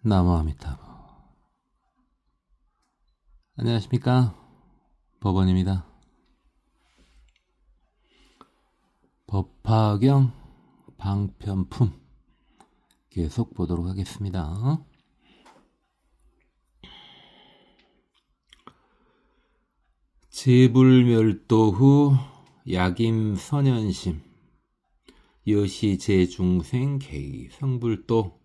나무아미타불. 안녕하십니까, 법원입니다. 법화경 방편품 계속 보도록 하겠습니다. 제불멸도 후 약임선현심 여시제중생 개의 성불도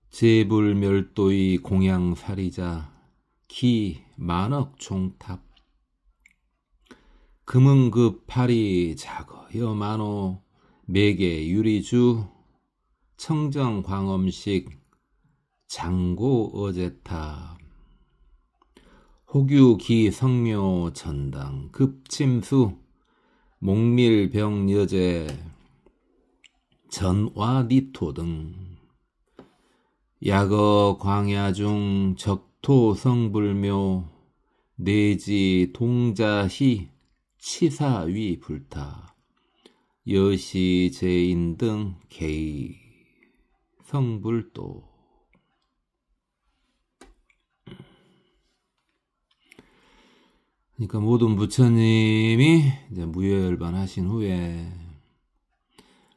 제불멸도의 공양사리자 기 만억 종탑 금은급 파리 자거여 만호 매개 유리주 청정광엄식 장고 어제탑 호규기 성묘 전당 급침수 목밀병여제 전와니토 등 야거 광야중 적토 성불묘 내지 동자희 치사위 불타 여시제인 등 개의 성불도. 그러니까 모든 부처님이 이제 무여열반 하신 후에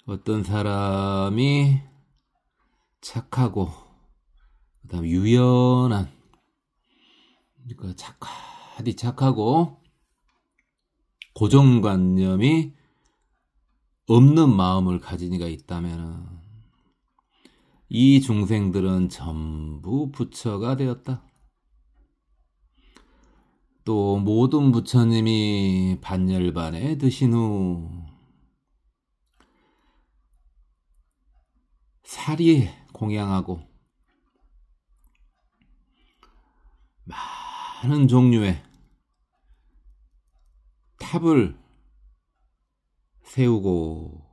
어떤 사람이 착하고 그다음 유연한, 그러니까 착하고 고정관념이 없는 마음을 가진 이가 있다면 이 중생들은 전부 부처가 되었다. 또 모든 부처님이 반열반에 드신 후 사리 공양하고 많은 종류의 탑을 세우고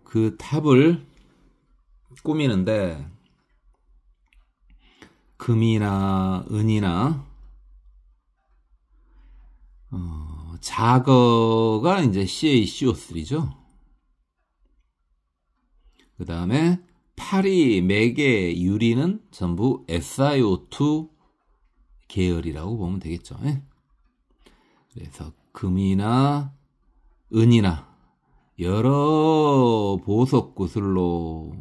그 탑을 꾸미는데 금이나 은이나 자거가 이제 CaCO3죠. 그 다음에 파리, 매개, 유리는 전부 SiO2 계열이라고 보면 되겠죠. 그래서 금이나 은이나 여러 보석 구슬로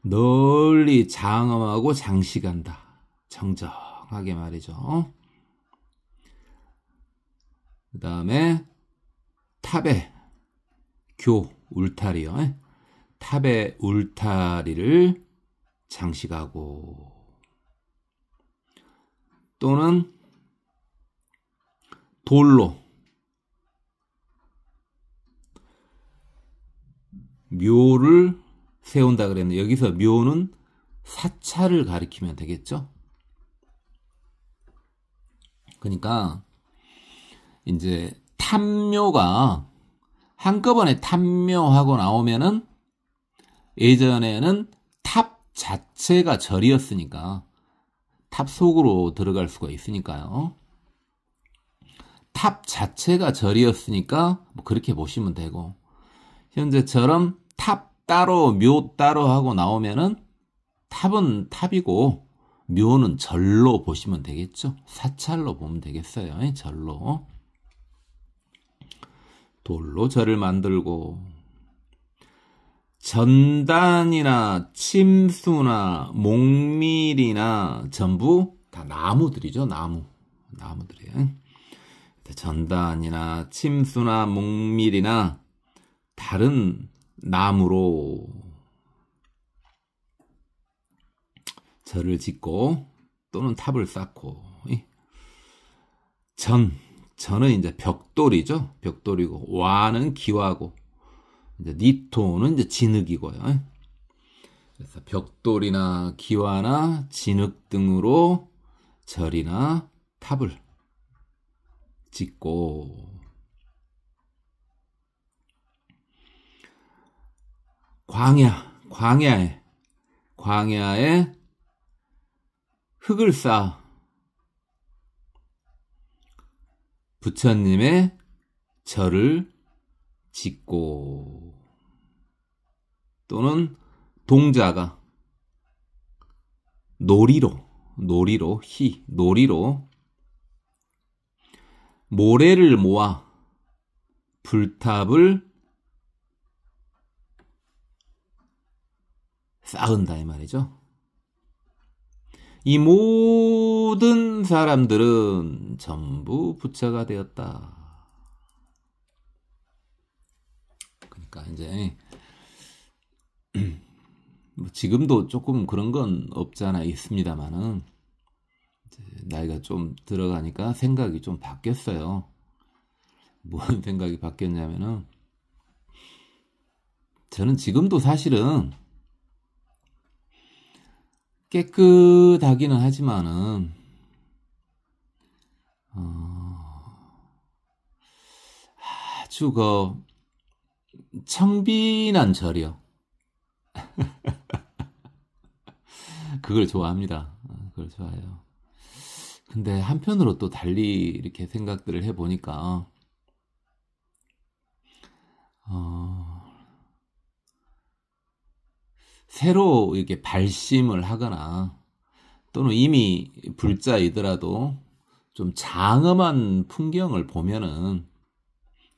널리 장엄하고 장식한다. 정정하게 말이죠. 그 다음에 탑에 울타리요. 탑에 울타리를 장식하고 또는 돌로 묘를 세운다 그랬는데 여기서 묘는 사찰을 가리키면 되겠죠. 그러니까 이제 탑묘가 한꺼번에 탑묘하고 나오면은 예전에는 탑 자체가 절이었으니까 탑 속으로 들어갈 수가 있으니까요. 탑 자체가 절이었으니까 뭐 그렇게 보시면 되고, 현재처럼 탑 따로 묘 따로 하고 나오면은 탑은 탑이고 묘는 절로 보시면 되겠죠. 사찰로 보면 되겠어요. 절로. 돌로 절을 만들고 전단이나 침수나 목밀이나 전부 다 나무들이죠. 나무들이에요. 전단이나 침수나 목밀이나 다른 나무로 절을 짓고 또는 탑을 쌓고, 전은 이제 벽돌이죠. 벽돌이고, 와는 기와고, 이제 니토는 이제 진흙이고요. 그래서 벽돌이나 기와나 진흙 등으로 절이나 탑을 짓고, 광야에 흙을 쌓아 부처님의 절을 짓고 또는 동자가 놀이로 모래를 모아 불탑을 쌓은다 이 말이죠. 이 모든 사람들은 전부 부처가 되었다. 그러니까 이제 뭐 지금도 조금 그런 건 없잖아 있습니다만은 나이가 좀 들어가니까 생각이 좀 바뀌었어요. 무슨 생각이 바뀌었냐면은 저는 지금도 사실은 깨끗하기는 하지만은 아주 청빈한 절이요. 그걸 좋아합니다. 그걸 좋아해요. 근데 한편으로 또 달리 이렇게 생각들을 해보니까 새로 이렇게 발심을 하거나 또는 이미 불자이더라도 좀 장엄한 풍경을 보면은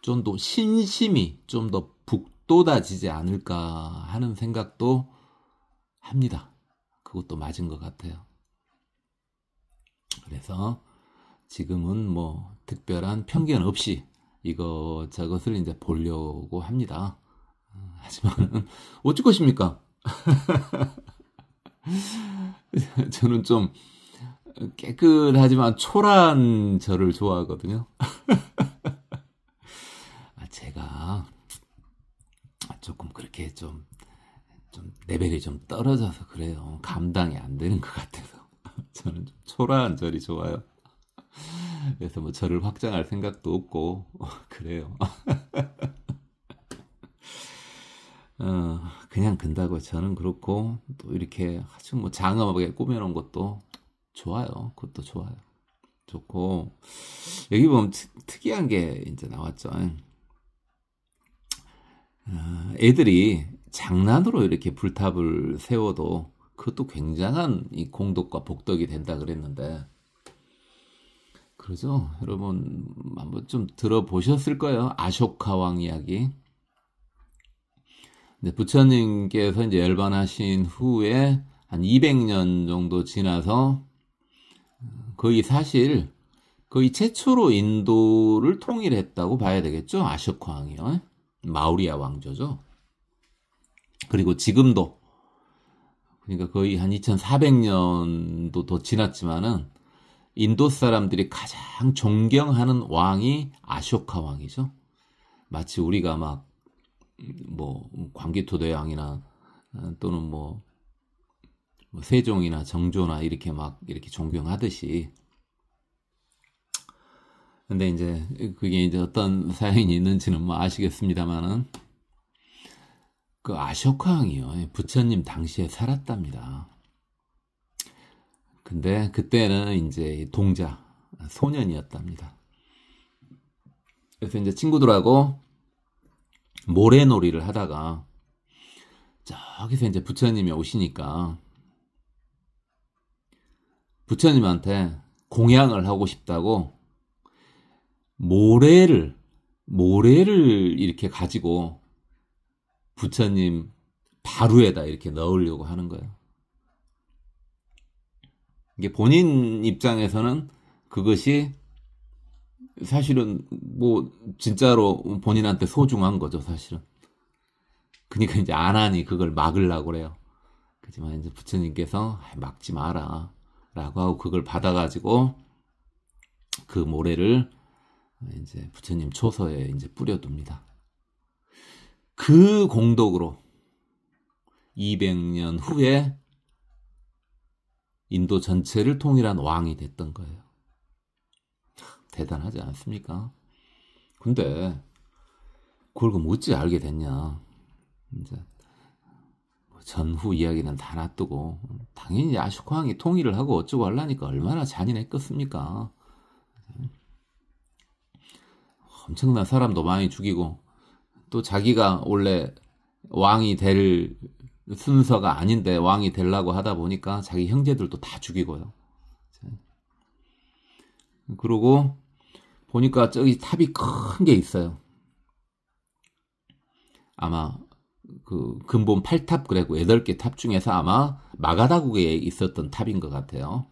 좀 더 신심이 좀 더 북돋아지지 않을까 하는 생각도 합니다. 그것도 맞은 것 같아요. 그래서 지금은 뭐 특별한 편견 없이 저것을 이제 보려고 합니다. 하지만 어쩔 것입니까? 저는 좀 깨끗하지만 초라한 절을 좋아하거든요. 제가 조금 그렇게 좀 레벨이 좀 떨어져서 그래요. 감당이 안 되는 것 같아서. 저는 좀 초라한 절이 좋아요. 그래서 뭐 절을 확장할 생각도 없고 그래요. 그냥 근다고 저는 그렇고 또 이렇게 아주 뭐 장엄하게 꾸며놓은 것도 좋아요. 그것도 좋아요. 좋고 여기 보면 특이한 게 이제 나왔죠. 애들이 장난으로 이렇게 불탑을 세워도 그것도 굉장한 이 공덕과 복덕이 된다 그랬는데 그러죠? 여러분 한번 좀 들어보셨을 거예요. 아쇼카 왕 이야기. 근데 부처님께서 이제 열반하신 후에 한 200년 정도 지나서 거의 최초로 인도를 통일했다고 봐야 되겠죠? 아쇼카 왕이요. 마우리아 왕조죠. 그리고 지금도 그러니까 거의 한 2400년도 더 지났지만은 인도 사람들이 가장 존경하는 왕이 아쇼카 왕이죠. 마치 우리가 막 뭐 광기토대왕이나 또는 뭐 세종이나 정조나 이렇게 막 이렇게 존경하듯이. 근데 이제 그게 이제 어떤 사연이 있는지는 뭐 아시겠습니다만은 그 아쇼카 왕이요. 부처님 당시에 살았답니다. 근데 그때는 이제 동자, 소년이었답니다. 그래서 이제 친구들하고 모래놀이를 하다가 저기서 이제 부처님이 오시니까 부처님한테 공양을 하고 싶다고 모래를 이렇게 가지고 부처님 바루에다 이렇게 넣으려고 하는 거예요. 이게 본인 입장에서는 그것이 사실은 뭐 진짜로 본인한테 소중한 거죠, 사실은. 그러니까 이제 안 하니 그걸 막으려고 그래요. 그렇지만 이제 부처님께서 막지 마라 라고 하고 그걸 받아가지고 그 모래를 이제 부처님 초서에 이제 뿌려둡니다. 그 공덕으로 200년 후에 인도 전체를 통일한 왕이 됐던 거예요. 대단하지 않습니까? 근데 그걸 어찌 알게 됐냐? 이제 전후 이야기는 다 놔두고 당연히 아쇼카 왕이 통일을 하고 어쩌고 하려니까 얼마나 또 자기가 원래 왕이 될 순서가 아닌데 왕이 되려고 하다 보니까 자기 형제들도 다 죽이고요. 그러고 보니까 저기 탑이 큰 게 있어요. 아마 그 근본 8탑 그래고 8개 탑 중에서 아마 마가다국에 있었던 탑인 것 같아요.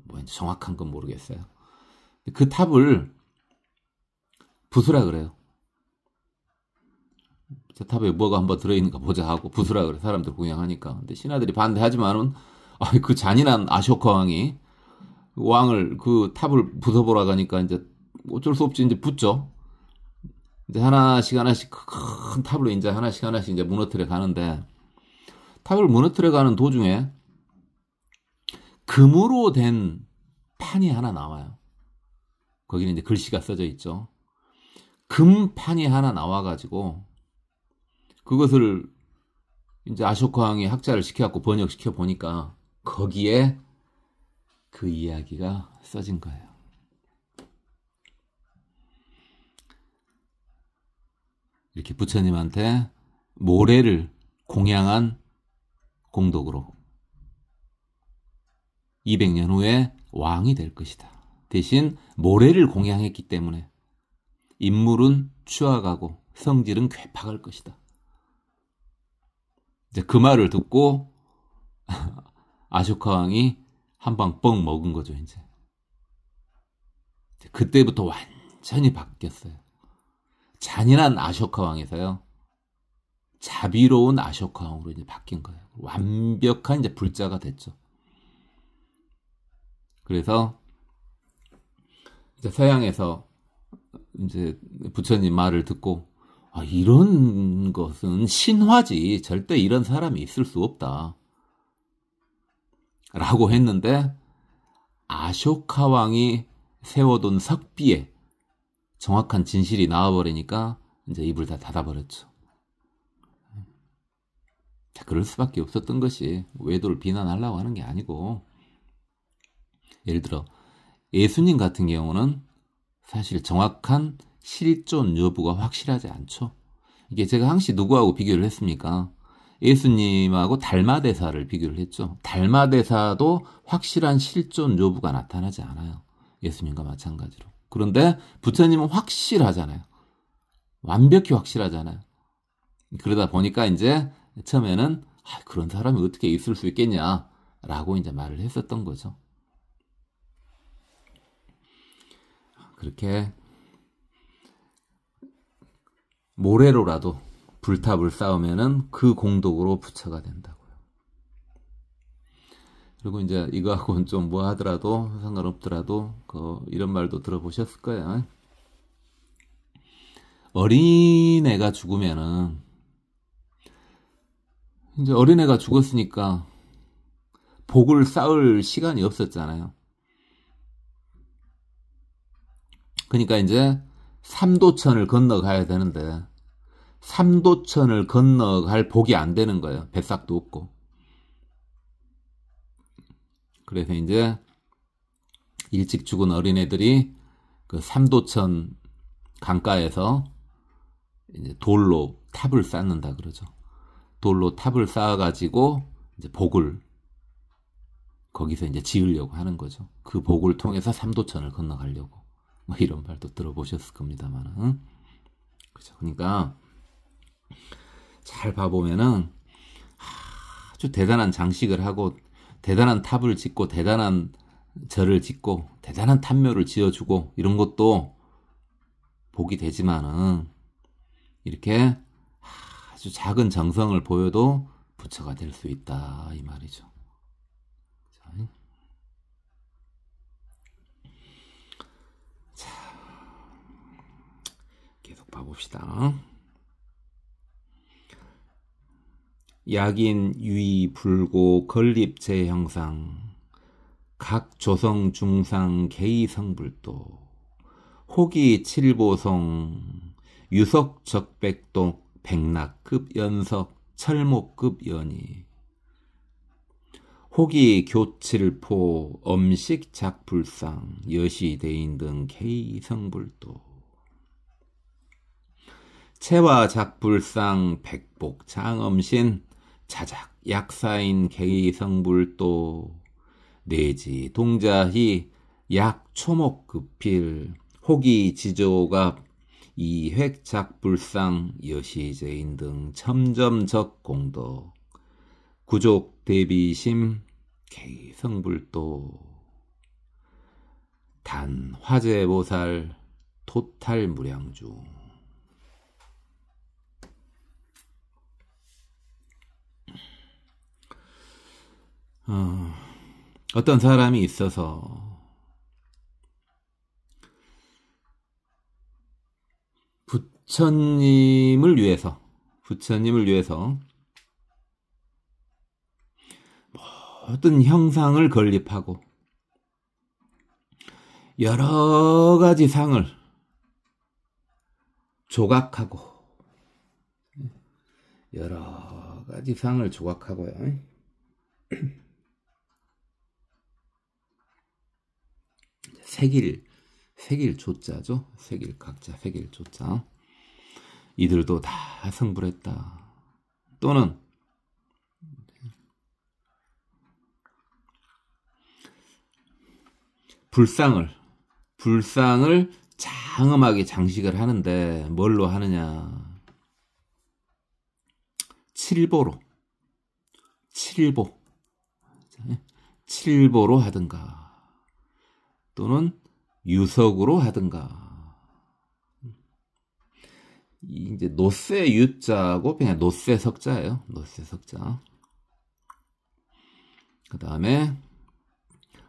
뭐 정확한 건 모르겠어요. 그 탑을 부수라 그래요. 저 탑에 뭐가 한번 들어있는가 보자 하고 부수라 그래. 사람들 구경하니까. 근데 신하들이 반대하지만은 그 잔인한 아쇼카 왕이 왕을 그 탑을 부숴보라 가니까 이제 어쩔 수 없이 이제 붙죠. 이제 하나씩 큰 탑으로 이제 하나씩 이제 무너뜨려 가는데 탑을 무너뜨려 가는 도중에 금으로 된 판이 하나 나와요. 거기는 이제 글씨가 써져 있죠. 금판이 하나 나와가지고 그것을 이제 아쇼카 왕이 학자를 시켜갖고 번역시켜 보니까 거기에 그 이야기가 써진 거예요. 이렇게 부처님한테 모래를 공양한 공덕으로 200년 후에 왕이 될 것이다. 대신 모래를 공양했기 때문에 인물은 추악하고 성질은 괴팍할 것이다. 이제 그 말을 듣고 아쇼카 왕이 한 방 뻥 먹은 거죠. 이제 그때부터 완전히 바뀌었어요. 잔인한 아쇼카 왕에서요 자비로운 아쇼카 왕으로 이제 바뀐 거예요. 완벽한 이제 불자가 됐죠. 그래서 이제 서양에서 이제 부처님 말을 듣고 이런 것은 신화지 절대 이런 사람이 있을 수 없다 라고 했는데 아쇼카 왕이 세워둔 석비에 정확한 진실이 나와버리니까 이제 입을 다 닫아버렸죠. 자, 그럴 수밖에 없었던 것이 외도를 비난하려고 하는 게 아니고 예를 들어 예수님 같은 경우는 사실 정확한 실존 여부가 확실하지 않죠. 이게 제가 항시 누구하고 비교를 했습니까? 예수님하고 달마대사를 비교를 했죠. 달마대사도 확실한 실존 여부가 나타나지 않아요. 예수님과 마찬가지로. 그런데 부처님은 확실하잖아요. 완벽히 확실하잖아요. 그러다 보니까 이제 처음에는 그런 사람이 어떻게 있을 수 있겠냐라고 이제 말을 했었던 거죠. 그렇게 모래로라도 불탑을 쌓으면은 그 공덕으로 부처가 된다고요. 그리고 이제 이거하고는 좀 뭐 하더라도 상관없더라도 이런 말도 들어보셨을 거예요. 어린애가 죽으면은 이제 어린애가 죽었으니까 복을 쌓을 시간이 없었잖아요. 그러니까 이제 삼도천을 건너가야 되는데 삼도천을 건너갈 복이 안 되는 거예요. 뱃삭도 없고. 그래서 이제 일찍 죽은 어린애들이 그 삼도천 강가에서 이제 돌로 탑을 쌓는다 그러죠. 돌로 탑을 쌓아가지고 이제 복을 거기서 이제 지으려고 하는 거죠. 그 복을 통해서 삼도천을 건너가려고. 뭐 이런 말도 들어보셨을 겁니다만, 응? 그죠. 그러니까 잘 봐보면은 아주 대단한 장식을 하고 대단한 탑을 짓고 대단한 절을 짓고 대단한 탑묘를 지어주고 이런 것도 복이 되지만은 이렇게 아주 작은 정성을 보여도 부처가 될 수 있다 이 말이죠. 자, 계속 봐봅시다. 약인, 유의, 불고, 건립, 재형상, 각 조성, 중상, 개의, 성불도, 호기, 칠보성, 유석, 적백독, 백낙급, 연석, 철목급, 연이, 호기, 교칠포, 엄식, 작불상, 여시, 대인 등 개의, 성불도, 채화작불상 백복 장엄신 자작 약사인 개의성불도 내지 동자희 약초목급필 호기지조갑 이획작불상 여시제인 등 첨점적공도 구족대비심 개의성불도 단 화제보살 토탈무량주. 어떤 사람이 있어서 부처님을 위해서 모든 형상을 건립하고 여러 가지 상을 조각하고 여러 가지 상을 조각하고요. 색일 조자죠. 색일 각자 색일 조자. 이들도 다 성불했다. 또는 불상을 장엄하게 장식을 하는데 뭘로 하느냐? 칠보로 하든가 또는 유석으로 하든가. 이제 노세 유자고 그냥 노세 석자예요. 노세 석자. 그 다음에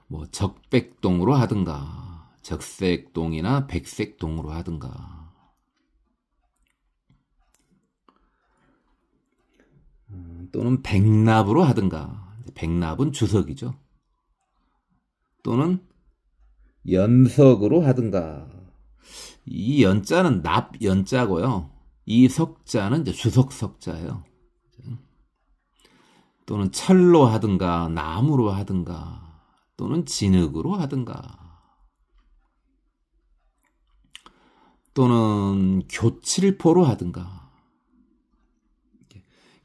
뭐 적백동으로 하든가 적색동이나 백색동으로 하든가 또는 백납으로 하든가. 백납은 주석이죠. 또는 연석으로 하든가. 이 연자는 납 연자고요. 이 석자는 이제 주석 석자예요. 또는 철로 하든가 나무로 하든가 또는 진흙으로 하든가 또는 교칠포로 하든가.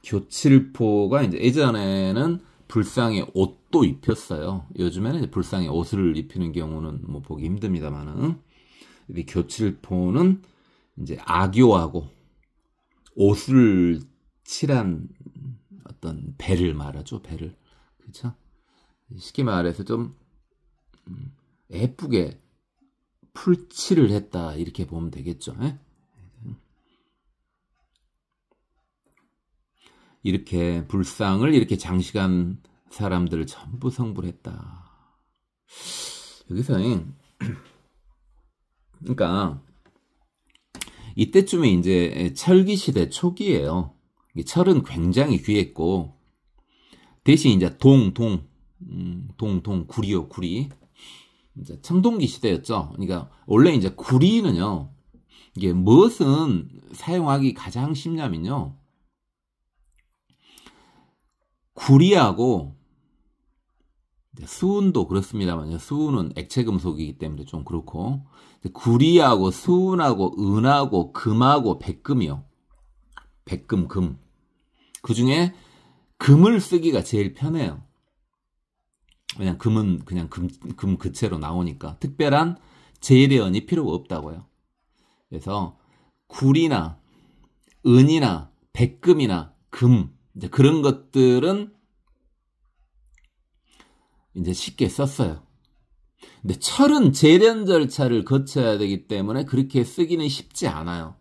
교칠포가 이제 예전에는 불상에 옷도 입혔어요. 요즘에는 이제 불상에 옷을 입히는 경우는 뭐 보기 힘듭니다만은, 이 교칠포는 이제 악교하고 옷을 칠한 어떤 배를 말하죠. 배를. 그렇죠? 쉽게 말해서 좀 예쁘게 풀칠을 했다 이렇게 보면 되겠죠. 에? 이렇게 불상을 이렇게 장식한 사람들을 전부 성불했다. 여기서 그러니까 이때쯤에 이제 철기시대 초기예요. 철은 굉장히 귀했고, 대신 이제 구리요, 구리. 이제 청동기 시대였죠. 그러니까 원래 이제 구리는요, 이게 무엇은 사용하기 가장 쉽냐면요, 구리하고 수은도 그렇습니다만, 수은은 액체 금속이기 때문에 좀 그렇고, 구리하고 수은하고 은하고 금하고 백금이요. 백금, 금. 그 중에 금을 쓰기가 제일 편해요. 그냥 금은 그냥 금 그체로 나오니까 특별한 재련이 필요가 없다고요. 그래서 구리나 은이나 백금이나 금, 이제 그런 것들은 이제 쉽게 썼어요. 근데 철은 재련 절차를 거쳐야 되기 때문에 그렇게 쓰기는 쉽지 않아요.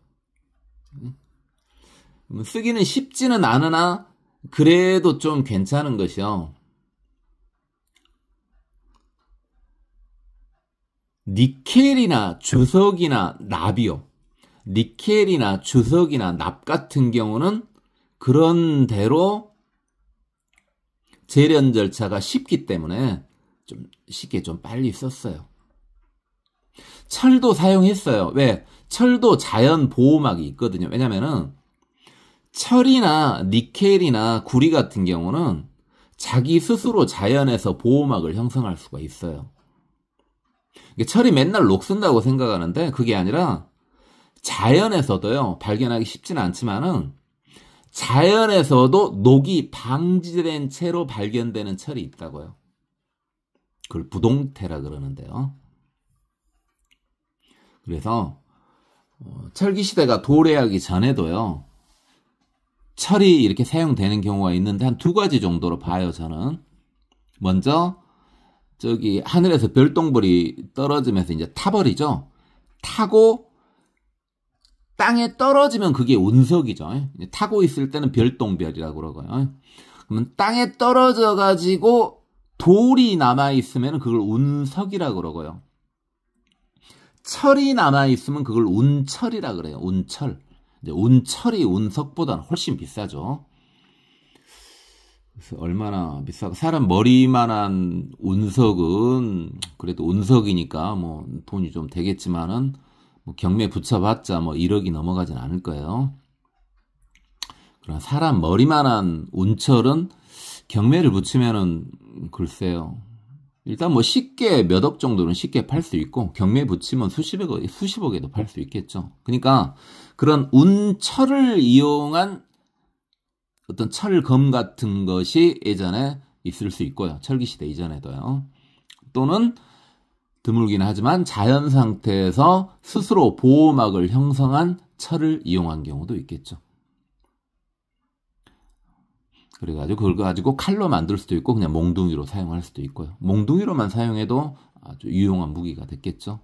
쓰기는 쉽지는 않으나 그래도 좀 괜찮은 것이요, 니켈이나 주석이나 납이요. 니켈이나 주석이나 납 같은 경우는 그런 대로 재련 절차가 쉽기 때문에 좀 쉽게 좀 빨리 썼어요. 철도 사용했어요. 왜? 철도 자연 보호막이 있거든요. 왜냐면은 철이나 니켈이나 구리 같은 경우는 자기 스스로 자연에서 보호막을 형성할 수가 있어요. 철이 맨날 녹슨다고 생각하는데 그게 아니라 자연에서도요, 발견하기 쉽지는 않지만은, 자연에서도 녹이 방지된 채로 발견되는 철이 있다고요. 그걸 부동태라 그러는데요. 그래서 철기시대가 도래하기 전에도요, 철이 이렇게 사용되는 경우가 있는데 한 두 가지 정도로 봐요, 저는. 먼저 저기 하늘에서 별똥별이 떨어지면서 이제 타버리죠. 타고 땅에 떨어지면 그게 운석이죠. 타고 있을 때는 별똥별이라고 그러고요. 그러면 땅에 떨어져 가지고 돌이 남아 있으면 그걸 운석이라고 그러고요. 철이 남아 있으면 그걸 운철이라 그래요. 운철. 이제 운철이 운석보다는 훨씬 비싸죠. 그래서 얼마나 비싸고, 사람 머리만한 운석은 그래도 운석이니까 뭐 돈이 좀 되겠지만은 뭐 경매 붙여봤자 뭐 1억이 넘어가진 않을 거예요. 그러나 사람 머리만한 운철은 경매를 붙이면은 글쎄요. 일단 뭐 쉽게 몇 억 정도는 쉽게 팔 수 있고, 경매 붙이면 수십억에도 팔 수 있겠죠. 그러니까 그런 운철을 이용한 어떤 철검 같은 것이 예전에 있을 수 있고요. 철기시대 이전에도요. 또는 드물긴 하지만 자연 상태에서 스스로 보호막을 형성한 철을 이용한 경우도 있겠죠. 그래가지고 그걸 가지고 칼로 만들 수도 있고 그냥 몽둥이로 사용할 수도 있고요. 몽둥이로만 사용해도 아주 유용한 무기가 됐겠죠.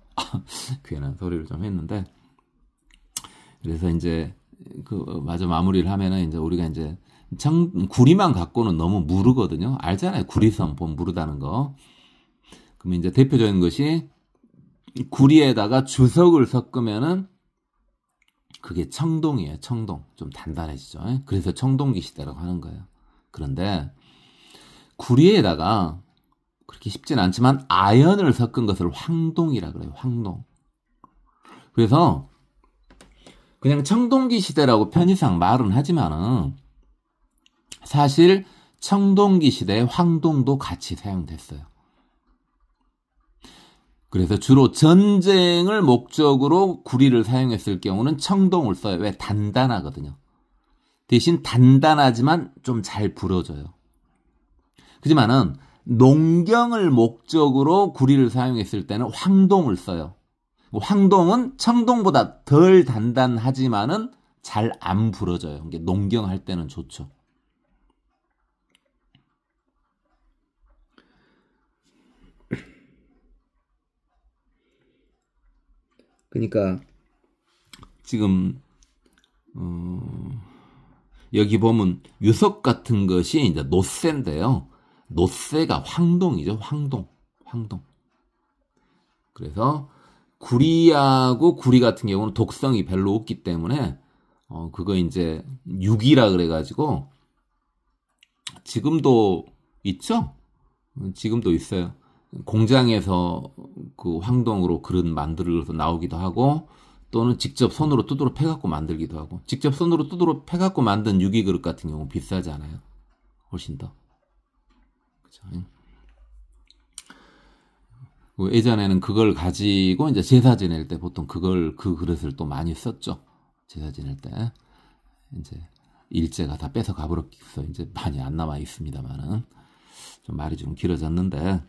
괜한 소리를 좀 했는데, 그래서 이제 마저 마무리를 하면은 이제 우리가 이제 구리만 갖고는 너무 무르거든요. 알잖아요. 구리섬 보면 무르다는 거. 그러면 이제 대표적인 것이 구리에다가 주석을 섞으면은 그게 청동이에요. 청동. 좀 단단해지죠. 그래서 청동기 시대라고 하는 거예요. 그런데 구리에다가 그렇게 쉽진 않지만 아연을 섞은 것을 황동이라 그래요. 황동. 그래서 그냥 청동기 시대라고 편의상 말은 하지만은 사실 청동기 시대에 황동도 같이 사용됐어요. 그래서 주로 전쟁을 목적으로 구리를 사용했을 경우는 청동을 써요. 왜? 단단하거든요. 대신 단단하지만 좀 잘 부러져요. 그렇지만은 농경을 목적으로 구리를 사용했을 때는 황동을 써요. 황동은 청동보다 덜 단단하지만은 잘 안 부러져요. 이게 농경할 때는 좋죠. 그러니까 지금 여기 보면 유석 같은 것이 이제 노쇠인데요. 노쇠가 황동이죠. 황동. 그래서 구리하고 구리 같은 경우는 독성이 별로 없기 때문에 그거 이제 유기라 그래가지고 지금도 있죠. 지금도 있어요. 공장에서 그 황동으로 그릇 만들어서 나오기도 하고, 또는 직접 손으로 두드러 패갖고 만들기도 하고. 직접 손으로 두드러 패갖고 만든 유기 그릇 같은 경우는 비싸지 않아요. 훨씬 더. 그죠? 예전에는 그걸 가지고 이제 제사 지낼 때 보통 그 그릇을 또 많이 썼죠. 제사 지낼 때. 이제 일제가 다 뺏어 가버려서 이제 많이 안 남아 있습니다만은. 좀 말이 좀 길어졌는데.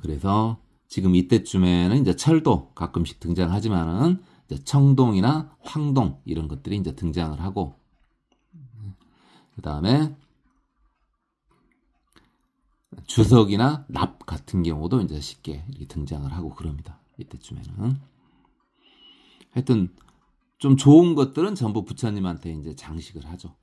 그래서 지금 이때쯤에는 이제 철도 가끔씩 등장하지만은 이제 청동이나 황동 이런 것들이 이제 등장을 하고, 그 다음에 주석이나 납 같은 경우도 이제 쉽게 이렇게 등장을 하고 그럽니다. 이때쯤에는. 하여튼 좀 좋은 것들은 전부 부처님한테 이제 장식을 하죠.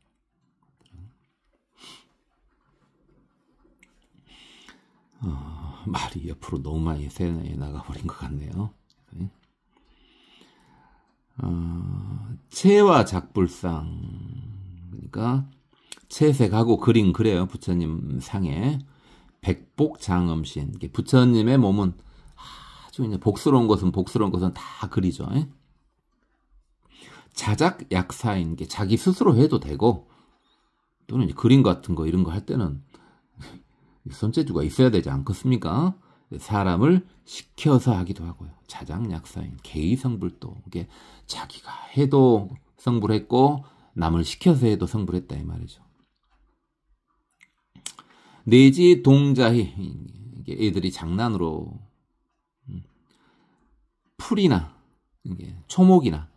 말이 옆으로 너무 많이 새 나가버린 것 같네요. 채와 작불상, 그러니까 채색하고 그림 그래요. 부처님 상에 백복장엄신, 부처님의 몸은 아주 이제 복스러운 것은 다 그리죠. 자작약사인 게 자기 스스로 해도 되고, 또는 이제 그림 같은 거 이런 거 할 때는 손재주가 있어야 되지 않겠습니까? 사람을 시켜서 하기도 하고요. 자작약사인 개의성불도 이게 자기가 해도 성불했고 남을 시켜서 해도 성불했다 이 말이죠. 내지 동자희 이게 애들이 장난으로 풀이나 이게 초목이나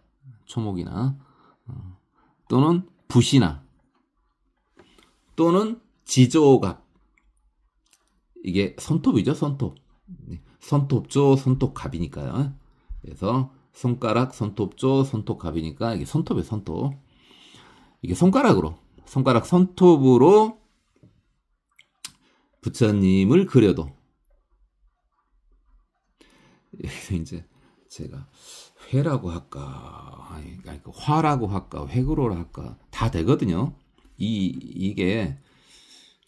또는 붓이나 또는 지조갑 이게 손톱이죠. 손톱조 손톱갑이니까요. 그래서 손가락 손톱조 손톱갑이니까 이게 손톱이에요. 손톱 이게 손가락 손톱으로 부처님을 그려도 여기서 이제 제가 회라고 할까 화라고 할까 회구로라 할까 다 되거든요. 이게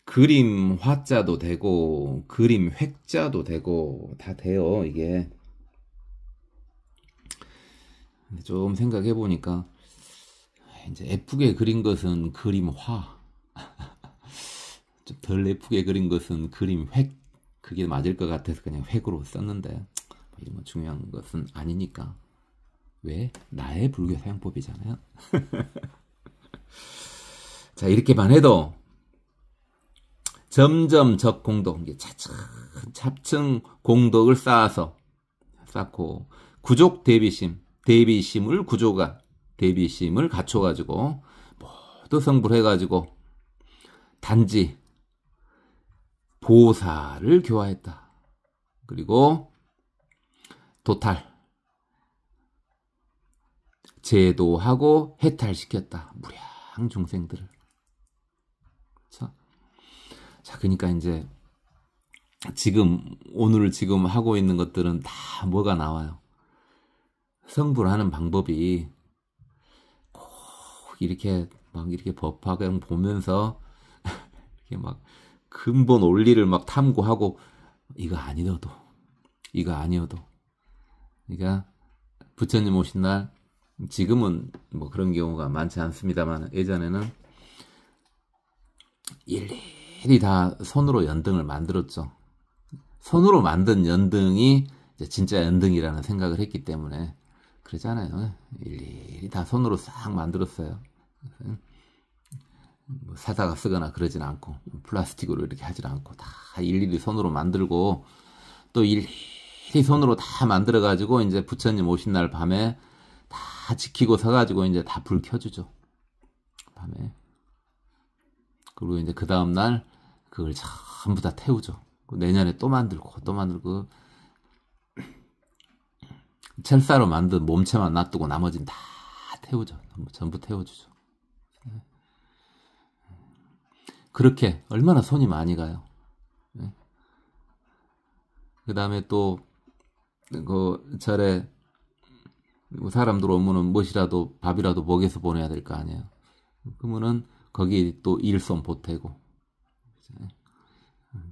그림 화자도 되고 그림 획자도 되고 다 돼요. 이게 좀 생각해 보니까 이제 예쁘게 그린 것은 그림 화 좀 덜 예쁘게 그린 것은 그림 획 그게 맞을 것 같아서 그냥 획으로 썼는데 이런 건 중요한 것은 아니니까. 왜? 나의 불교 사용법이잖아요. 자, 이렇게만 해도 점점 적공덕, 차츰 공덕을 쌓고 구족 대비심을 대비심을 갖춰가지고 모두 성불해가지고 단지 보살을 교화했다. 그리고 도탈, 제도하고 해탈시켰다. 무량 중생들을. 그렇죠? 자, 그러니까 이제 오늘 하고 있는 것들은 다 뭐가 나와요? 성불하는 방법이 꼭 이렇게 법화경 보면서 이렇게 막 근본 원리를 막 탐구하고 이거 아니어도 그러니까 부처님 오신 날 지금은 뭐 그런 경우가 많지 않습니다만 예전에는 일일이 다 손으로 연등을 만들었죠. 손으로 만든 연등이 이제 진짜 연등이라는 생각을 했기 때문에 그러잖아요. 일일이 다 손으로 싹 만들었어요. 뭐 사다가 쓰거나 그러진 않고 플라스틱으로 이렇게 하질 않고 다 일일이 손으로 만들고 또 일일이 손으로 다 만들어 가지고 이제 부처님 오신 날 밤에 다 지키고 서가지고 이제 다 불 켜주죠. 밤에. 그리고 이제 그 다음날 그걸 전부 다 태우죠. 내년에 또 만들고 철사로 만든 몸체만 놔두고 나머지는 다 태우죠. 전부 태워주죠. 그렇게 얼마나 손이 많이 가요. 그 다음에 또 그 절에 사람들 오면은 무엇이라도 밥이라도 먹여서 보내야 될 거 아니에요. 그러면은 거기 또 일손 보태고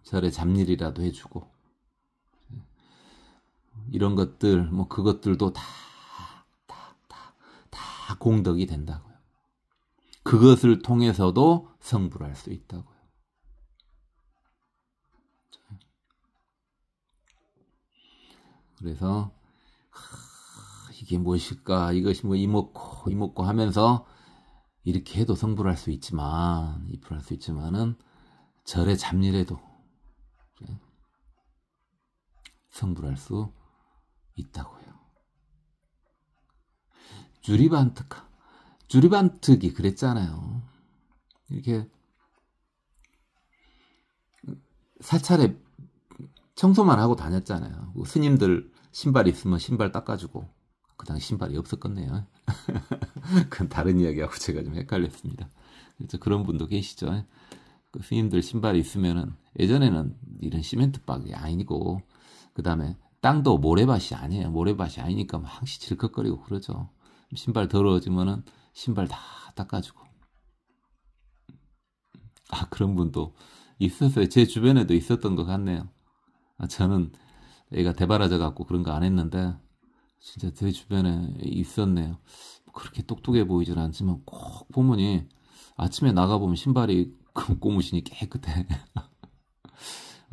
절에 잡일이라도 해주고 이런 것들 뭐 그것들도 다 공덕이 된다고요. 그것을 통해서도 성불할 수 있다고요. 그래서 이게 무엇일까? 이것이 뭐 이먹고 하면서 이렇게 해도 성불할 수 있지만은 절의 잡일에도 성불할 수 있다고요. 주리반특이 그랬잖아요. 이렇게 사찰에 청소만 하고 다녔잖아요. 스님들 신발 있으면 신발 닦아주고 그 당시 신발이 없었겠네요. 그건 다른 이야기하고 제가 좀 헷갈렸습니다. 그래서 그런 분도 계시죠. 그 스님들 신발이 있으면은 예전에는 이런 시멘트박이 아니고 그 다음에 땅도 모래밭이 아니에요. 모래밭이 아니니까 막 항시 질컥거리고 그러죠. 신발 더러워지면은 신발 다 닦아주고. 그런 분도 있었어요. 제 주변에도 있었던 것 같네요. 저는 애가 대바라져 갖고 그런 거 안 했는데 진짜 제 주변에 있었네요. 그렇게 똑똑해 보이진 않지만 꼭 보면이 아침에 나가보면 신발이 고무신이 깨끗해.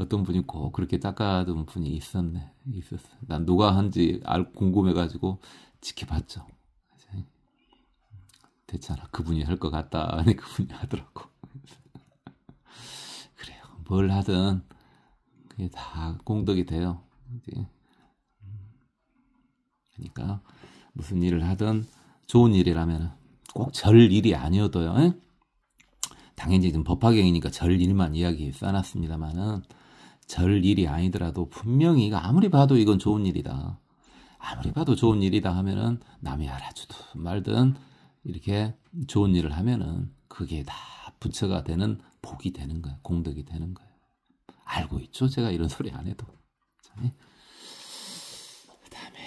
어떤 분이 꼭 그렇게 닦아둔 분이 있었어. 난 누가 한지 궁금해가지고 지켜봤죠. 됐잖아. 그분이 할 것 같다. 아니, 그분이 하더라고. 그래요. 뭘 하든 그게 다 공덕이 돼요. 이제. 그러니까 무슨 일을 하든 좋은 일이라면 꼭 절 일이 아니어도요. 에? 당연히 지금 법화경이니까 절 일만 이야기 써놨습니다만은 절 일이 아니더라도 분명히 이거 아무리 봐도 이건 좋은 일이다. 아무리 봐도 좋은 일이다 하면은 남이 알아주든 말든 이렇게 좋은 일을 하면은 그게 다 부처가 되는 복이 되는 거예요. 공덕이 되는 거예요. 알고 있죠? 제가 이런 소리 안 해도. 그 다음에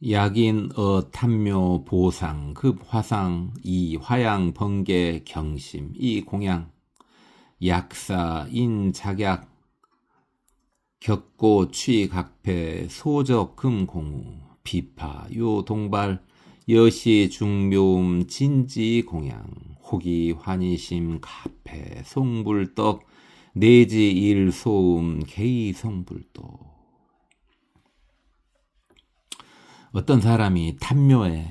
약인 탐묘 보상 급 화상 이 화양 번개 경심 이 공양 약사 인 작약 격고 취 각패 소적 금 공우 비파 요 동발 여시 중묘음 진지 공양 호기 환희심 가패 송불떡 내지 일소음 개이 송불떡. 어떤 사람이 탐묘에,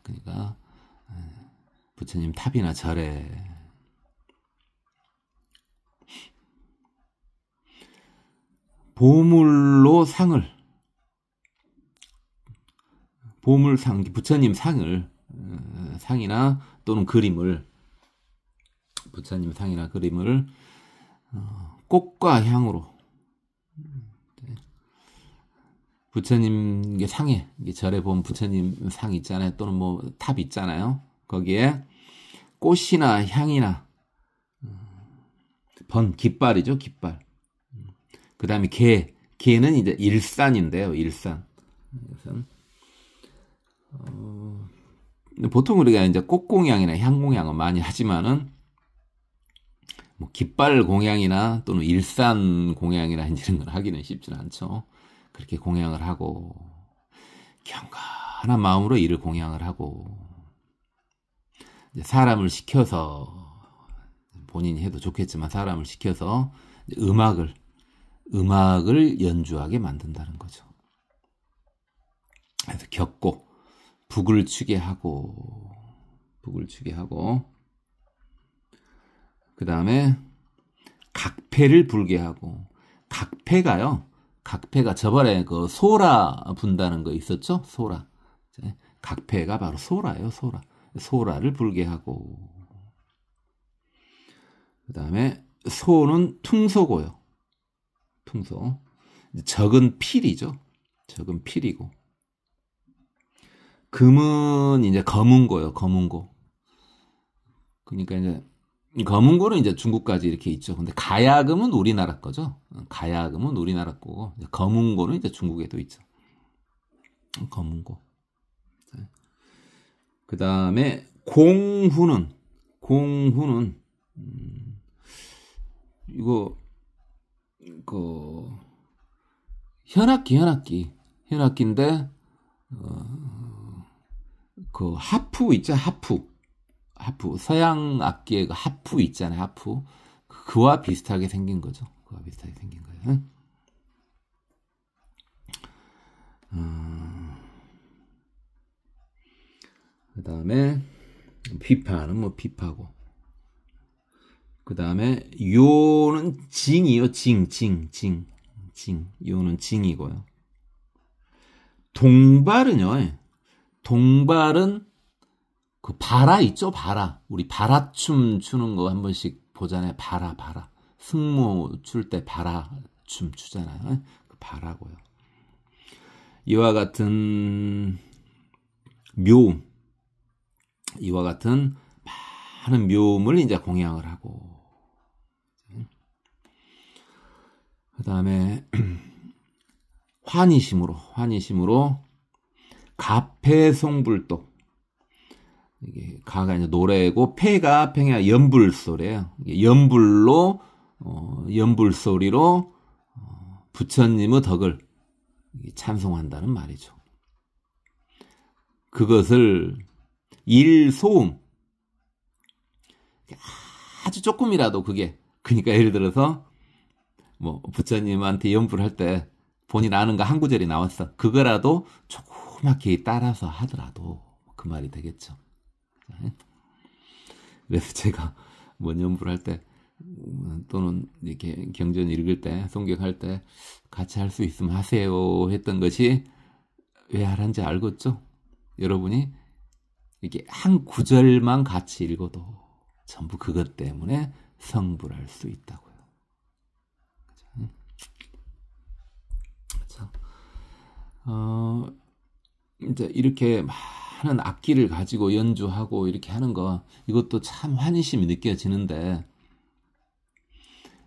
그러니까 부처님 탑이나 절에 보물로 보물상, 부처님 상이나 또는 그림을, 부처님 상이나 그림을 꽃과 향으로, 부처님 상에, 절에 보면 부처님 상 있잖아요. 또는 뭐 탑 있잖아요. 거기에 꽃이나 향이나 깃발이죠, 깃발. 그 다음에 개는 이제 일산인데요, 일산. 보통 우리가 이제 꽃공양이나 향공양은 많이 하지만은 뭐 깃발 공양이나 또는 일산 공양이나 이런 걸 하기는 쉽지는 않죠. 그렇게 공양을 하고 경건한 마음으로 이를 공양을 하고 사람을 시켜서 본인이 해도 좋겠지만 사람을 시켜서 음악을 연주하게 만든다는 거죠. 그래서 격고 북을 추게 하고 그 다음에 각패를 불게 하고 각패가 저번에 그 소라 분다는 거 있었죠? 소라. 각패가 바로 소라예요, 소라. 소라를 불게 하고. 그 다음에 소는 퉁소고요. 퉁소. 적은 필이죠. 적은 필이고. 금은 이제 검은고요, 검은고. 그러니까 이제 검은고는 이제 중국까지 이렇게 있죠. 근데 가야금은 우리나라 거죠. 가야금은 우리나라 거고, 검은고는 이제 중국에도 있죠. 검은고. 그 다음에 공후는 이거 현악기인데 그 하프 있죠, 하프 서양 악기의 그 하프 있잖아요, 하프. 그와 비슷하게 생긴 거죠. 그와 비슷하게 생긴 거예요. 그 다음에 비파는 뭐 비파고. 그 다음에 요는 징이요, 징. 요는 징이고요. 동발은 그 바라 있죠, 바라. 우리 바라춤 추는 거 한 번씩 보잖아요. 바라. 승모 출 때 바라춤 추잖아요. 그 바라고요. 이와 같은 묘음, 이와 같은 많은 묘음을 이제 공양을 하고, 그 다음에 환희심으로 가패송불독. 이게 가가 이제 노래고 폐가 팽야 연불소리예요. 연불로 연불소리로 부처님의 덕을 찬송한다는 말이죠. 그것을 일소음, 아주 조금이라도 그게, 그러니까 예를 들어서 뭐 부처님한테 연불 할 때 본인 아는 거 한 구절이 나왔어. 그거라도 조그맣게 따라서 하더라도 그 말이 되겠죠. 그래서 제가 뭐 연불 할 때 또는 이렇게 경전 읽을 때, 송격할 때 같이 할 수 있으면 하세요 했던 것이 왜 하란지 알겠죠? 여러분이 이렇게 한 구절만 같이 읽어도 전부 그것 때문에 성불할 수 있다고요. 그렇죠? 이제 이렇게 많은 악기를 가지고 연주하고 이렇게 하는 거, 이것도 참 환희심이 느껴지는데,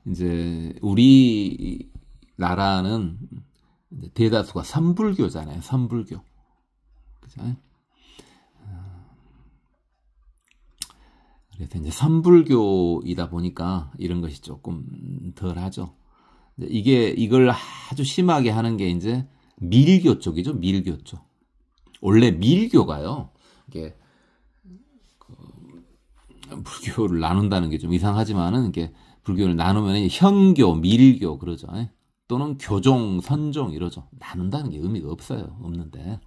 이제 우리 나라는 대다수가 선불교잖아요. 선불교. 그죠? 그래서 이제 선불교이다 보니까 이런 것이 조금 덜 하죠. 이걸 아주 심하게 하는 게 이제 밀교 쪽이죠. 밀교 쪽. 원래 밀교가요, 이게 불교를 나눈다는 게 좀 이상하지만은, 이게 불교를 나누면 형교, 밀교 그러죠. 또는 교종, 선종 이러죠. 나눈다는 게 의미가 없어요. 없는데,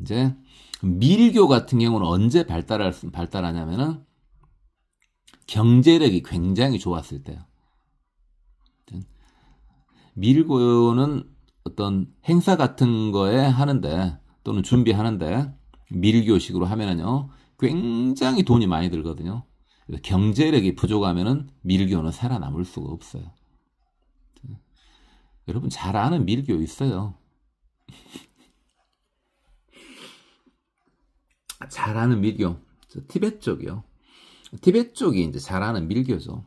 이제 밀교 같은 경우는 언제 발달하냐면은 경제력이 굉장히 좋았을 때요. 밀교는 어떤 행사 같은 거에 하는데, 또는 준비하는데 밀교식으로 하면은요, 굉장히 돈이 많이 들거든요. 그래서 경제력이 부족하면은 밀교는 살아남을 수가 없어요. 여러분 잘 아는 밀교 있어요. 잘 아는 밀교, 티베트 쪽이요. 티베트 쪽이 이제 잘 아는 밀교죠.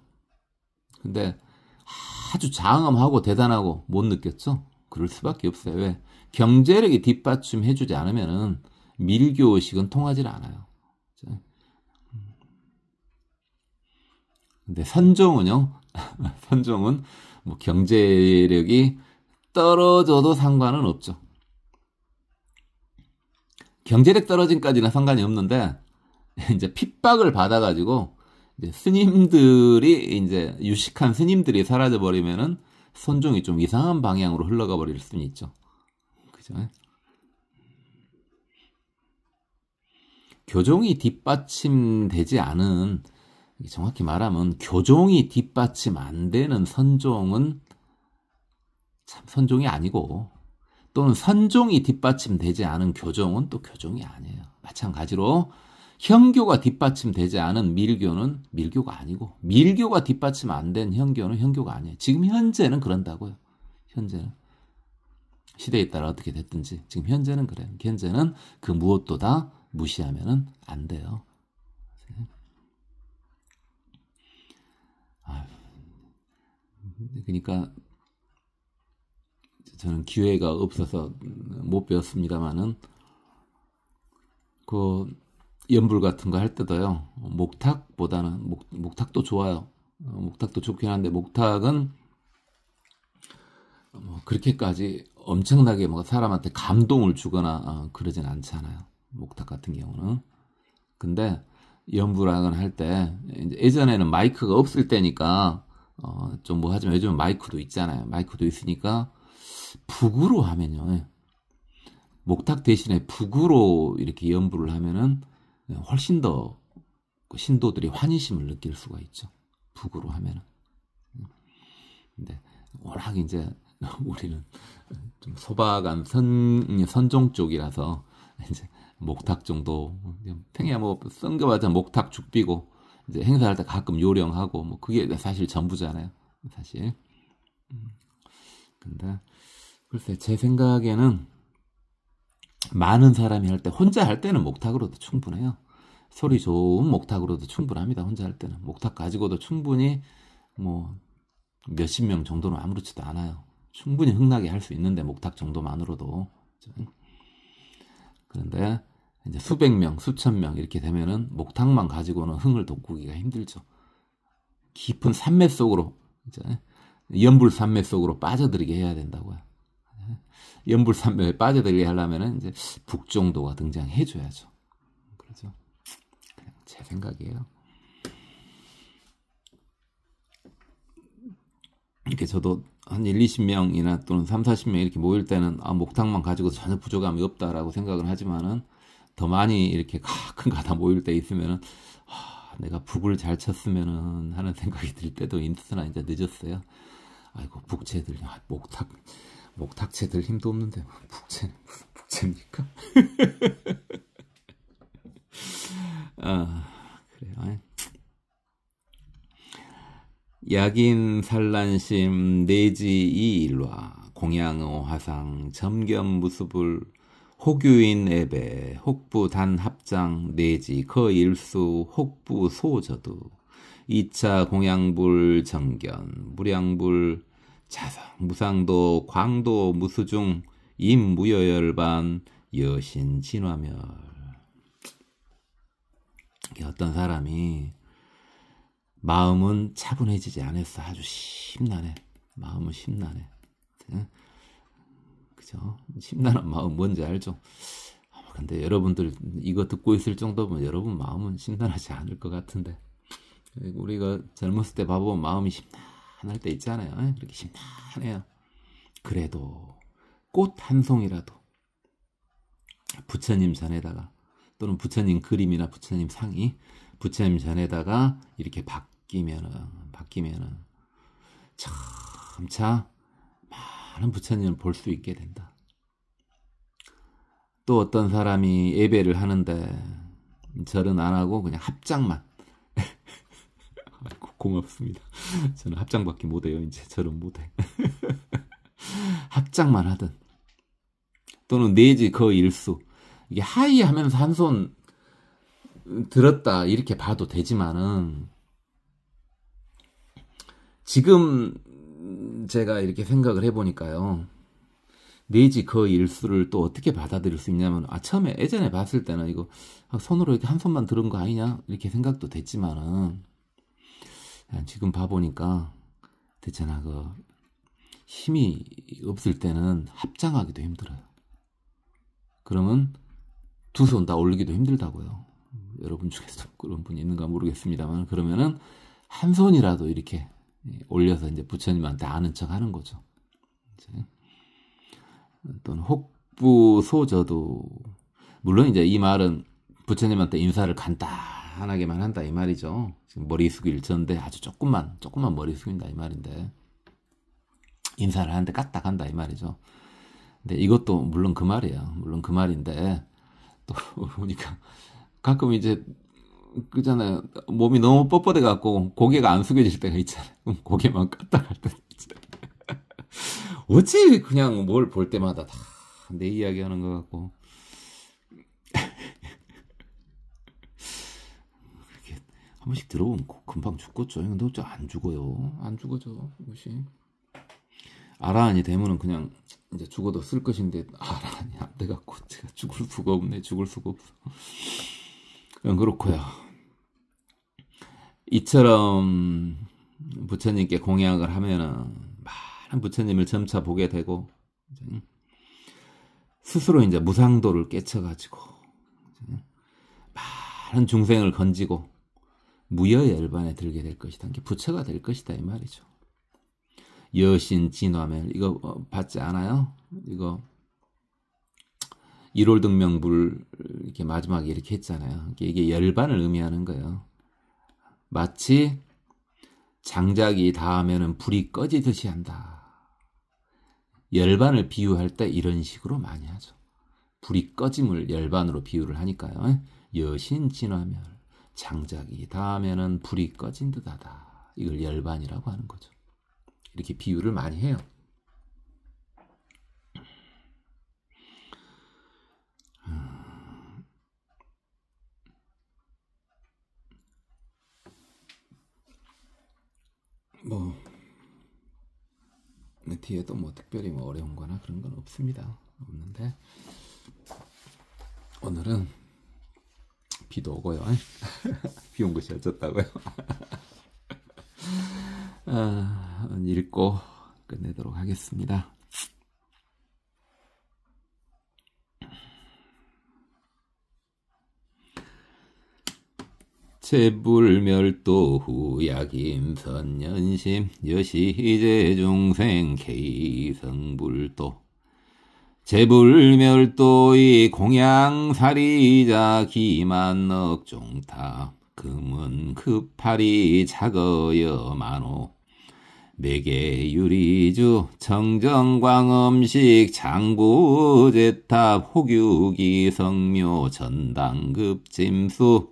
근데 아주 장엄하고 대단하고 못 느꼈죠? 그럴 수밖에 없어요. 왜? 경제력이 뒷받침해주지 않으면은 밀교식은 통하지 않아요. 근데 선종은요, 선종은 뭐 경제력이 떨어져도 상관은 없죠. 경제력 떨어짐까지는 상관이 없는데, 이제 핍박을 받아가지고, 이제 스님들이, 이제 유식한 스님들이 사라져버리면은 선종이 좀 이상한 방향으로 흘러가 버릴 수는 있죠. 그죠? 교종이 뒷받침되지 않은, 정확히 말하면 교종이 뒷받침 안 되는 선종은 참 선종이 아니고, 또는 선종이 뒷받침되지 않은 교종은 또 교종이 아니에요. 마찬가지로 형교가 뒷받침되지 않은 밀교는 밀교가 아니고, 밀교가 뒷받침 안 된 형교는 형교가 아니에요. 지금 현재는 그런다고요. 현재는 시대에 따라 어떻게 됐든지 지금 현재는 그래요. 현재는 그 무엇도 다 무시하면은 안 돼요. 그러니까 저는 기회가 없어서 못 배웠습니다만은, 그 연불 같은 거 할 때도요, 목탁보다는 목탁도 좋아요. 목탁도 좋긴 한데, 목탁은 뭐 그렇게까지 엄청나게 뭐 사람한테 감동을 주거나 그러진 않잖아요. 목탁 같은 경우는. 근데 연불학은 할 때, 예전에는 마이크가 없을 때니까 좀 뭐 하지만 요즘은 마이크도 있잖아요. 마이크도 있으니까 북으로 하면요, 목탁 대신에 북으로 이렇게 연불을 하면은 훨씬 더 신도들이 환희심을 느낄 수가 있죠. 북으로 하면은. 근데 워낙 이제 우리는 좀 소박한 선종 쪽이라서 이제 목탁 정도, 평야 뭐 성교하자 목탁 죽비고, 이제 행사할 때 가끔 요령하고, 뭐 그게 사실 전부잖아요. 사실. 근데 글쎄 제 생각에는 많은 사람이 할 때, 혼자 할 때는 목탁으로도 충분해요. 소리 좋은 목탁으로도 충분합니다. 혼자 할 때는 목탁 가지고도 충분히 뭐 몇십 명 정도는 아무렇지도 않아요. 충분히 흥나게 할 수 있는데, 목탁 정도만으로도. 그런데 이제 수백 명, 수천 명 이렇게 되면은 목탁만 가지고는 흥을 돋구기가 힘들죠. 깊은 산맥 속으로 이제 연불산매 속으로 빠져들게 해야 된다고요. 연불산매에 빠져들게 하려면은 이제 북종도가 등장해줘야죠. 그렇죠. 그냥 제 생각이에요. 이렇게 저도 한 1, 20명이나 또는 3, 40명 이렇게 모일 때는 목탁만 가지고 전혀 부족함이 없다라고 생각을 하지만은 더 많이 이렇게 가끔가다 모일 때 있으면은 내가 북을 잘 쳤으면은 하는 생각이 들 때도 있으나 이제 늦었어요. 아이고 북채들 목탁채들 힘도 없는데 북채는 무슨 북채입니까? 그래요. 약인 산란심 내지이 일화 공양의 화상 점겸무습을 혹유인 애배 혹부 단합장 내지 거일수 혹부 소저두 2차 공양불 정견 무량불 자성 무상도 광도 무수중 임무여열반 여신 진화멸. 어떤 사람이 마음은 차분해지지 않았어. 아주 심란해. 마음은 심란해. 그죠? 심란한 마음 뭔지 알죠? 근데 여러분들 이거 듣고 있을 정도면 여러분 마음은 심란하지 않을 것 같은데. 우리가 젊었을 때 봐보면 마음이 심란할 때 있잖아요. 그렇게 심란해요. 그래도 꽃 한 송이라도 부처님 전에다가 또는 부처님 그림이나 부처님 상이 부처님 전에다가 이렇게 바뀌면은 점차 많은 부처님을 볼 수 있게 된다. 또 어떤 사람이 예배를 하는데 절은 안 하고 그냥 합장만 고맙습니다. 저는 합장밖에 못해요. 이제 절은 못해. 합장만 하든 또는 내지 그 일수 이게 하이 하면서 한 손 들었다 이렇게 봐도 되지만은 지금 제가 이렇게 생각을 해보니까요. 내지 그 일수를 또 어떻게 받아들일 수 있냐면 처음에 예전에 봤을 때는 이거 손으로 이렇게 한 손만 들은 거 아니냐 이렇게 생각도 됐지만은 지금 봐보니까 됐잖아. 그 힘이 없을 때는 합장하기도 힘들어요. 그러면 두 손 다 올리기도 힘들다고요. 여러분 중에서 그런 분이 있는가 모르겠습니다만 그러면은 한 손이라도 이렇게 올려서 이제 부처님한테 아는 척 하는 거죠. 또는 혹부 소저도 물론 이제 이 말은 부처님한테 인사를 간단하게만 한다 이 말이죠. 지금 머리 숙일 전데 아주 조금만 머리 숙인다 이 말인데 인사를 하는데 까딱 한다 이 말이죠. 근데 이것도 물론 그 말이에요. 물론 그 말인데 또 보니까 가끔 이제 그잖아요. 몸이 너무 뻣뻣해 갖고 고개가 안 숙여질 때가 있잖아요. 그럼 고개만 까딱 할 때 어찌 그냥 뭘 볼 때마다 다 내 이야기 하는 것 같고 그렇게 한 번씩 들어보면 금방 죽겠죠. 근데 어째 안 죽어요. 안 죽어져 이것이. 아라한이 되면은 그냥 이제 죽어도 쓸 것인데 아라한이 안 돼갖고 제가 죽을 수가 없네. 죽을 수가 없어. 그렇고요. 이처럼 부처님께 공양을 하면은 많은 부처님을 점차 보게 되고 스스로 이제 무상도를 깨쳐가지고 많은 중생을 건지고 무여열반에 들게 될 것이다. 이게 부처가 될 것이다 이 말이죠. 여신 진화멸 이거 받지 않아요? 이거 1월 등명불 이렇게 마지막에 이렇게 했잖아요. 이게 열반을 의미하는 거예요. 마치 장작이 닿으면 불이 꺼지듯이 한다. 열반을 비유할 때 이런 식으로 많이 하죠. 불이 꺼짐을 열반으로 비유를 하니까요. 여신 진화멸 장작이 닿으면 불이 꺼진 듯하다. 이걸 열반이라고 하는 거죠. 이렇게 비유를 많이 해요. 뭐 뒤에도 뭐 특별히 뭐 어려운 거나 그런 건 없습니다. 없는데 오늘은 비도 오고요. 비 온 것이 어쩌다고요. 읽고 끝내도록 하겠습니다. 제불멸도 후약임선연심 여시제 중생 개성불도 제불멸도의 공양사리자 기만넉종탑 금은 급하리 작어여 만호 매개유리주 청정광음식 장구제탑 호규기 성묘 전당급짐수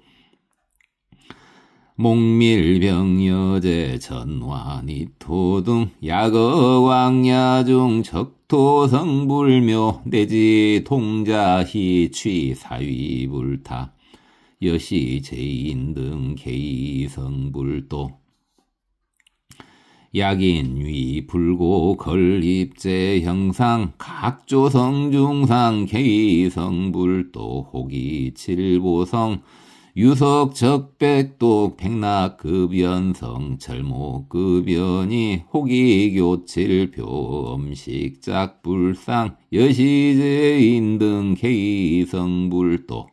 목밀병여제 전화니토등 야거왕야중 적토성불묘 내지 동자희 취사위불타 여시제인 등 개이성불도 약인위 불고 걸입제 형상 각조성중상 개이성불도 호기칠보성 유석적백독 백낙급연성 철목급연이 호기교칠표 음식작불상 여시제인 등 개이성불도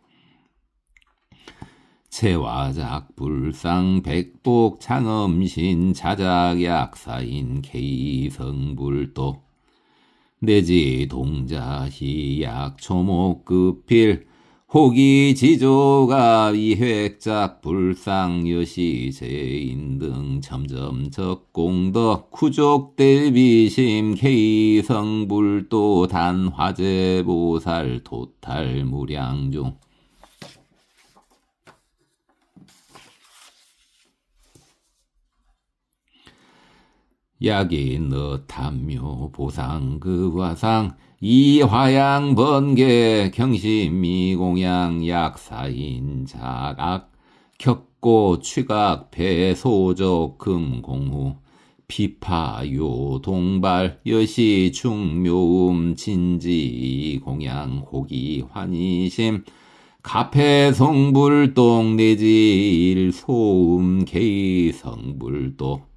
체화작불상 백복 창음신 자작약사인 개이성불도 내지 동자희약 초목급필 호기지조가 이획작 불상 여시제인 등 점점적공덕 쿠족대비심 개이성불도 단화제보살 도탈무량중 약인 탐묘 보상급화상 이화양 번개 경심미공양 약사인 자각 격고 취각 배소적 금공후 피파요 동발 여시 중묘음 진지 공양 호기 환희심 가패성불동 내지 일소음 개성불도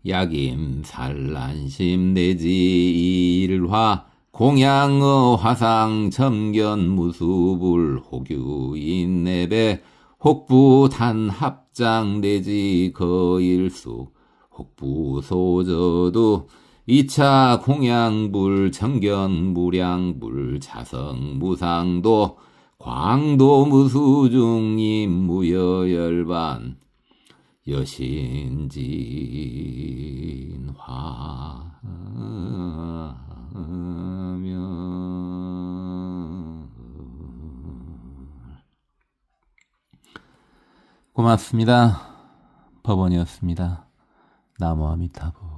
약임 산란심 내지 일화 공양의 화상 점견 무수불 호규인 내배 혹부 단합장 내지 거일수 혹부 소저도 2차 공양불 정견 무량불 자성 무상도 광도 무수중임 무여열반 여신진화하며 고맙습니다. 법원이었습니다. 나무 아미타불.